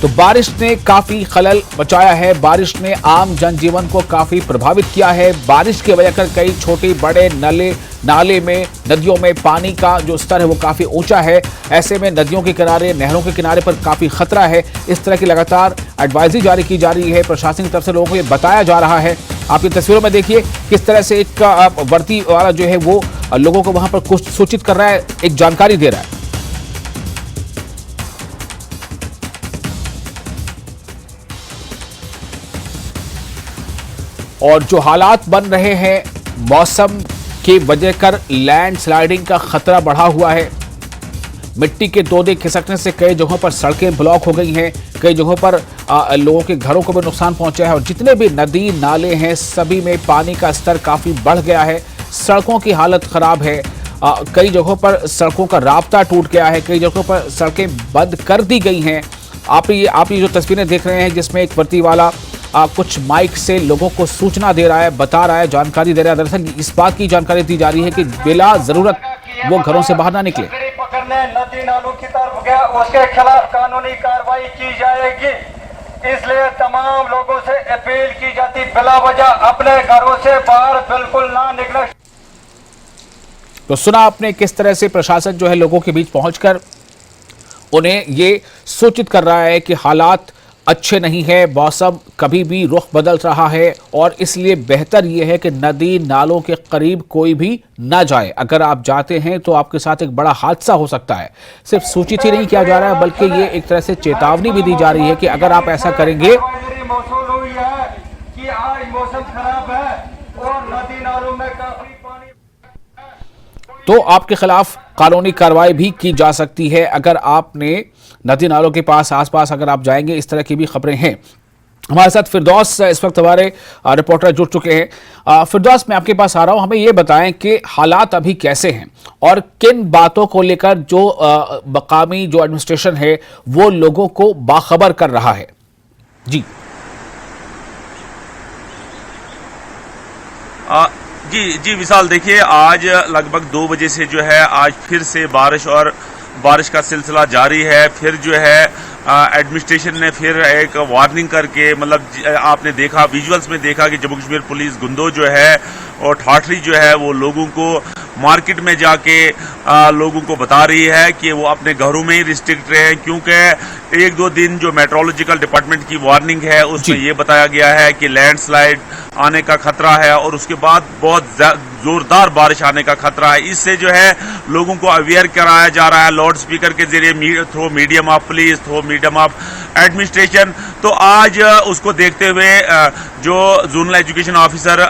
तो बारिश ने काफी खलल मचाया है, बारिश ने आम जनजीवन को काफी प्रभावित किया है। बारिश की वजह से कई छोटे बड़े नाले में, नदियों में पानी का जो स्तर है वो काफी ऊंचा है। ऐसे में नदियों के किनारे, नहरों के किनारे पर काफी खतरा है। इस तरह की लगातार एडवाइजरी जारी की जा रही है, प्रशासन की तरफ से लोगों को ये बताया जा रहा है। आप ये तस्वीरों में देखिए किस तरह से एक वर्दी वाला जो है वो लोगों को वहां पर कुछ सूचित कर रहा है, एक जानकारी दे रहा है। और जो हालात बन रहे हैं मौसम की वजह कर लैंडस्लाइडिंग का खतरा बढ़ा हुआ है। मिट्टी के तोदे खिसकने से कई जगहों पर सड़कें ब्लॉक हो गई हैं, कई जगहों पर लोगों के घरों को भी नुकसान पहुंचा है। और जितने भी नदी नाले हैं सभी में पानी का स्तर काफी बढ़ गया है। सड़कों की हालत खराब है, कई जगहों पर सड़कों का राब्ता टूट गया है, कई जगहों पर सड़कें बंद कर दी गई हैं। आप ये जो तस्वीरें देख रहे हैं जिसमें एक वर्दी वाला कुछ माइक से लोगों को सूचना दे रहा है, बता रहा है, जानकारी दे रहा है। दरअसल इस बात की जानकारी दी जा रही है कि बिला जरूरत वो घरों से बाहर ना निकले। पकड़ने नदी नालों की तरफ गया उसके खिलाफ कानूनी कार्रवाई की जाएगी। इसलिए तमाम लोगों से अपील की जाती बिला वजह अपने घरों से बाहर बिल्कुल ना निकले। तो सुना आपने किस तरह से प्रशासन जो है लोगों के बीच पहुंचकर उन्हें ये सूचित कर रहा है कि हालात अच्छे नहीं है, मौसम कभी भी रुख बदल रहा है और इसलिए बेहतर यह है कि नदी नालों के करीब कोई भी ना जाए। अगर आप जाते हैं तो आपके साथ एक बड़ा हादसा हो सकता है। सिर्फ सूचित ही नहीं किया जा रहा है बल्कि ये एक तरह से चेतावनी भी दी जा रही है कि अगर आप ऐसा करेंगे कि आज मौसम खराब है और नदी नालों में काफी पानी तो आपके खिलाफ कानूनी कार्रवाई भी की जा सकती है। अगर आपने नदी नालों के पास आसपास अगर आप जाएंगे, इस तरह की भी खबरें हैं। हमारे साथ फिरदौस इस वक्त हमारे रिपोर्टर जुड़ चुके हैं। फिरदौस, मैं आपके पास आ रहा हूं, हमें ये बताएं कि हालात अभी कैसे हैं और किन बातों को लेकर जो मकामी जो एडमिनिस्ट्रेशन है वो लोगों को बाखबर कर रहा है। जी जी विशाल, देखिए आज लगभग 2 बजे से जो है आज फिर से बारिश का सिलसिला जारी है। फिर जो है एडमिनिस्ट्रेशन ने फिर एक वार्निंग करके, मतलब आपने देखा विजुअल्स में देखा कि जम्मू कश्मीर पुलिस गुंदो जो है और ठाठरी जो है वो लोगों को मार्केट में जाके लोगों को बता रही है कि वो अपने घरों में ही रिस्ट्रिक्ट रहे, क्योंकि 1-2 दिन जो मेट्रोलॉजिकल डिपार्टमेंट की वार्निंग है उसमें ये बताया गया है कि लैंडस्लाइड आने का खतरा है और उसके बाद बहुत जोरदार बारिश आने का खतरा है। इससे जो है लोगों को अवेयर कराया जा रहा है लाउड स्पीकर के जरिए, through medium of police, through medium of administration. तो आज उसको देखते हुए जो जोनल एजुकेशन ऑफिसर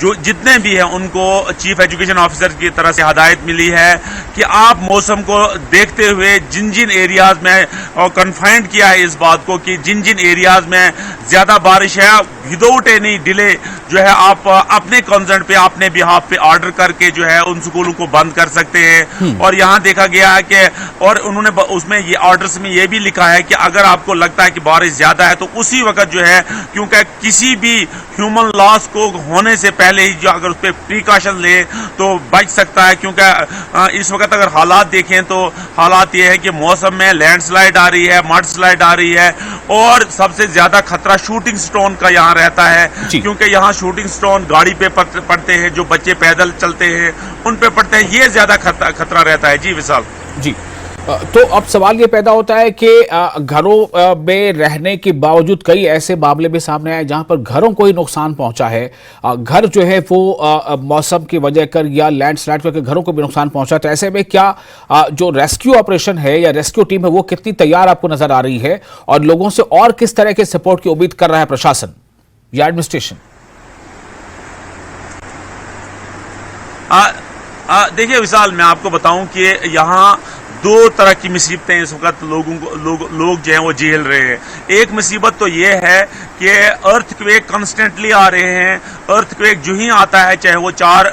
जो जितने भी हैं उनको चीफ एजुकेशन ऑफिसर की तरफ से हिदायत मिली है कि आप मौसम को देखते हुए जिन जिन एरियाज में, और कन्फाइंड किया है इस बात को कि जिन जिन एरियाज में ज्यादा बारिश है विदाउट एनी डिले जो है आप अपने कंसर्न पे, अपने बिहाफ पे ऑर्डर करके जो है उन स्कूलों को बंद कर सकते हैं। और यहाँ देखा गया है कि, और उन्होंने उसमें ये ऑर्डर्स में ये भी लिखा है कि अगर आपको लगता है कि बारिश ज्यादा है तो उसी वक्त जो है, क्योंकि किसी भी ह्यूमन लॉस को होने से पहले ही जो अगर उस पर प्रिकॉशन ले तो बच सकता है। क्योंकि इस वक्त अगर हालात देखें तो हालात ये है कि मौसम में लैंडस्लाइड आ रही है, मड स्लाइड आ रही है और सबसे ज्यादा खतरा शूटिंग स्टोन का यहाँ रहता है, क्योंकि यहाँ शूटिंग स्टोन गाड़ी पे पड़ते हैं, जो बच्चे पैदल चलते हैं उन पे पड़ते हैं, ये ज्यादा खतरा रहता है। जी विशाल। जी तो अब सवाल ये पैदा होता है कि घरों में रहने के बावजूद कई ऐसे मामले भी सामने आए जहां पर घरों को ही नुकसान पहुंचा है। घर जो है वो मौसम की वजह कर या लैंडस्लाइड करके घरों को भी नुकसान पहुंचा। तो ऐसे में क्या जो रेस्क्यू ऑपरेशन है या रेस्क्यू टीम है वो कितनी तैयार आपको नजर आ रही है और लोगों से और किस तरह के सपोर्ट की उम्मीद कर रहा है प्रशासन या एडमिनिस्ट्रेशन? देखिए विशाल, मैं आपको बताऊं कि यहाँ 2 तरह की मुसीबतें इस वक्त लोग जो हैं वो झेल रहे हैं। एक मुसीबत तो ये है कि अर्थक्वेक कंस्टेंटली आ रहे हैं। अर्थक्वेक जो ही आता है, चाहे वो 4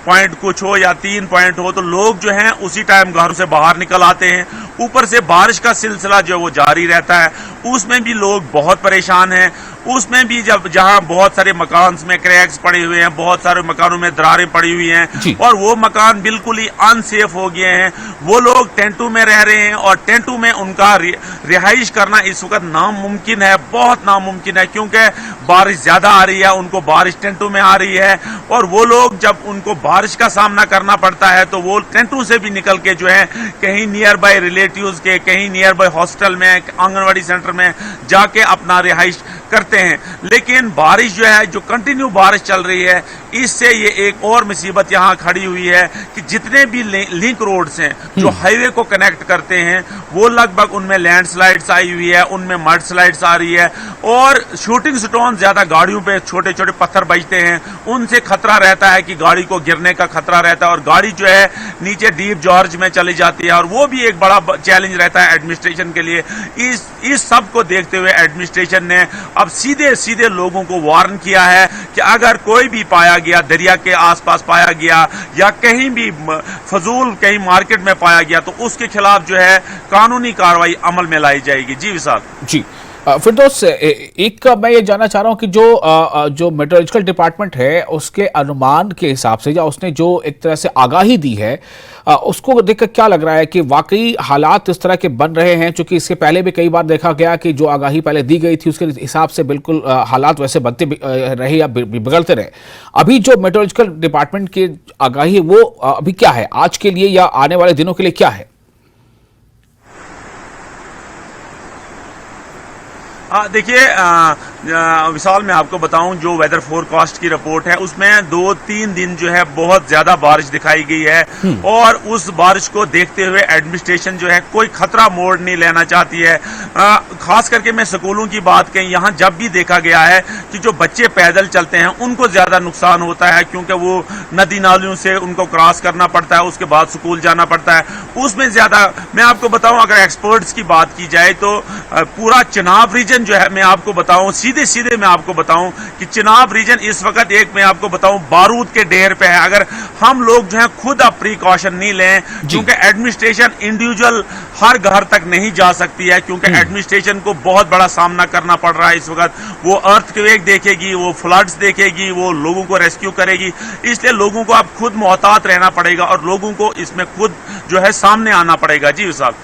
पॉइंट कुछ हो या 3 पॉइंट हो, तो लोग जो हैं उसी टाइम घरों से बाहर निकल आते हैं ऊपर से बारिश का सिलसिला जो वो जारी रहता है, उसमें भी लोग बहुत परेशान हैं। उसमें भी जहां बहुत सारे मकान में क्रैक्स पड़े हुए हैं, बहुत सारे मकानों में दरारें पड़ी हुई हैं और वो मकान बिल्कुल ही अनसेफ हो गए हैं। वो लोग टेंटों में रह रहे हैं और टेंटों में उनका रिहाइश करना इस वक्त नामुमकिन है, बहुत नामुमकिन है, क्योंकि बारिश ज्यादा आ रही है, उनको बारिश टेंटों में आ रही है और वो लोग जब उनको बारिश का सामना करना पड़ता है तो वो टेंटों से भी निकल के जो है कहीं नियर बाय रिलेटिव्स के, कहीं नियर बाय हॉस्टल में, आंगनवाड़ी सेंटर में जाके अपना रिहाइश करते हैं। लेकिन बारिश जो है, जो कंटिन्यू बारिश चल रही है, इससे ये एक और मुसीबत यहां खड़ी हुई है कि जितने भी लिंक रोड्स हैं जो हाईवे को कनेक्ट करते हैं, वो लगभग उनमें लैंडस्लाइड्स आई हुई है, उनमें मड स्लाइड्स आ रही है और शूटिंग स्टोन ज्यादा गाड़ियों पे छोटे छोटे पत्थर बजते हैं, उनसे खतरा रहता है कि गाड़ी को गिरने का खतरा रहता है और गाड़ी जो है नीचे डीप जॉर्ज में चली जाती है और वो भी एक बड़ा चैलेंज रहता है एडमिनिस्ट्रेशन के लिए। इस सब को देखते हुए एडमिनिस्ट्रेशन ने अब सीधे सीधे लोगों को वार्न किया है कि अगर कोई भी पाया गया, दरिया के आसपास पाया गया या कहीं भी फजूल कहीं मार्केट में पाया गया, तो उसके खिलाफ जो है कानूनी कार्रवाई अमल में लाई जाएगी। जी विशाल। जी फिरदौस, एक मैं ये जानना चाह रहा हूं कि जो मेट्रोलॉजिकल डिपार्टमेंट है उसके अनुमान के हिसाब से या उसने जो एक तरह से आगाही दी है, उसको देखकर क्या लग रहा है कि वाकई हालात इस तरह के बन रहे हैं? चूंकि इसके पहले भी कई बार देखा गया कि जो आगाही पहले दी गई थी उसके हिसाब से बिल्कुल हालात वैसे बनते रहे या बिगड़ते रहे। अभी जो मेट्रोलॉजिकल डिपार्टमेंट की आगाही है वो अभी क्या है आज के लिए या आने वाले दिनों के लिए क्या है? देखिए विशाल, मैं आपको बताऊं, जो वेदर फोरकास्ट की रिपोर्ट है उसमें 2-3 दिन जो है बहुत ज्यादा बारिश दिखाई गई है और उस बारिश को देखते हुए एडमिनिस्ट्रेशन जो है कोई खतरा मोड़ नहीं लेना चाहती है। खास करके मैं स्कूलों की बात कही, यहाँ जब भी देखा गया है कि जो बच्चे पैदल चलते हैं उनको ज्यादा नुकसान होता है, क्योंकि वो नदी नालियों से उनको क्रॉस करना पड़ता है, उसके बाद स्कूल जाना पड़ता है। उसमें ज्यादा मैं आपको बताऊं, अगर एक्सपर्ट्स की बात की जाए तो पूरा चिनाब रीजन जो है, मैं आपको बताऊं सीधे मैं आपको बताऊं कि चिनाब रीजन इस वक्त एक मैं आपको बताऊं बारूद के ढेर पे है। अगर हम लोग जो है खुद अब प्रिकॉशन नहीं लें, क्योंकि एडमिनिस्ट्रेशन इंडिविजुअल हर घर तक नहीं जा सकती है, क्योंकि एडमिनिस्ट्रेशन को बहुत बड़ा सामना करना पड़ रहा है इस वक्त। वो अर्थक्वेक देखेगी, वो फ्लड्स देखेगी, वो लोगों को रेस्क्यू करेगी, इसलिए लोगों को अब खुद मोहतात रहना पड़ेगा और लोगों को इसमें खुद जो है सामने आना पड़ेगा। जी विशाल।